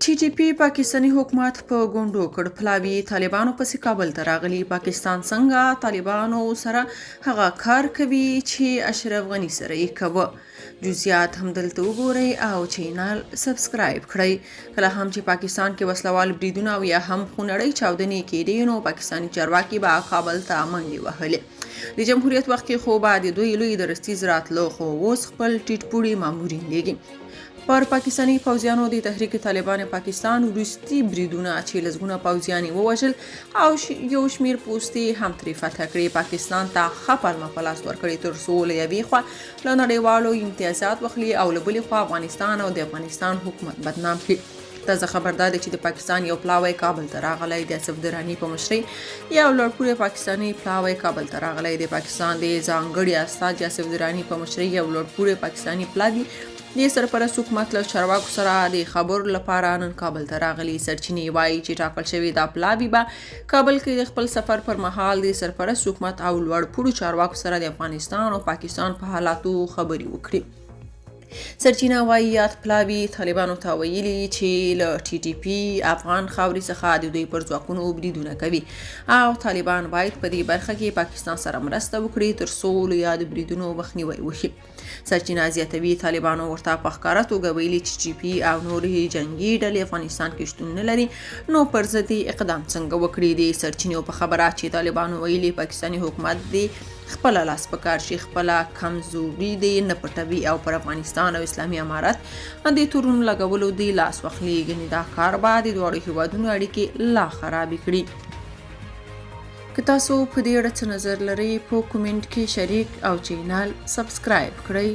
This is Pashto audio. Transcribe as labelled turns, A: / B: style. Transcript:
A: ټي ټي پی پاکستاني حکومت په ګونډو کړ. پلاوي طالبانو پسې کابل ته راغلي. پاکستان څنګه طالبانو سره هغه کار کوي چې اشرف غني سره یې کوه. جزئیات هم دلته وګورئ او چینل سبسکرایب کړئ. کله هم چې پاکستان کې وسلوال بریدونه او یا هم خونړۍ چاودنې کېدې نو پاکستاني چارواکي به کابل ته منډې وهلې. د جمهوریت وخت کې خو به د دوی لوی درستیز راتلو خو اوس خپل ټیټ پوړي مامورین لېږي. پر پاکستاني پوځیانو د تحریک طالبان پاکستان وروستي بریدونه چې لسګونه پوځیان یې ووژل او یو شمیر پوستې هم ترې فتح کړې. پاکستان ته ښه پلمه په لاس ورکړې تر څو له یوې خوا له نړیوالو امتیازات واخلي او له بلې خوا افغانستان او د افغانستان حکومت بدنام کړي. تازه خبر دا دی چې د پاکستان یو پلاوی کابل ته راغلی. د اسف دراني په مشرۍ یو لوړپوړی پاکستاني پلاوی کابل ته راغلی. د پاکستان د ځانګړي استازي اسف دراني په مشرۍ یو لوړپوړی پاکستاني پلاوی د سرپرست حکومت له چارواکو سره د خبرو لپاره نن کابل ته راغلي. سرچینې وایي چې ټاکل شوی دا پلاوی به کابل کې د خپل سفر پر مهال د سرپرست حکومت او لوړپوړو چارواکو سره د افغانستان او پاکستان په حالاتو خبرې وکړي. سرچینه وایي یاد پلاوی طالبانو ته ویلي چې له ټي ټي پی افغان خاورې څخه د دوی پر ځواکونو بریدونه کوي او طالبان باید په دې برخه کې پاکستان سره مرسته وکړي تر څو له یاد بریدونو مخنیوی وشي. سرچینه زیاتوي طالبانو ورته په ښکاره توګه ویلي چې ټي پی او نورې جنگي ډلې افغانستان کې شتون نه لري نو پر ضد اقدام څنګه وکړي. د سرچینو په خبره چې طالبانو ویلي پاکستاني حکومت د خپل لاس په کار شي خپل کمزوري دی نه پټوي او پر افغانستان او اسلامي امارت د تورونو لګولو دی لاس واخلي. ګنې دا کار به د دواړو هیوادونو اړیکې لا خرابې کړي. که تاسو په دې اړه څه نظر لرئ په کومنټ کې شریک او چینل سبسکرایب کړئ.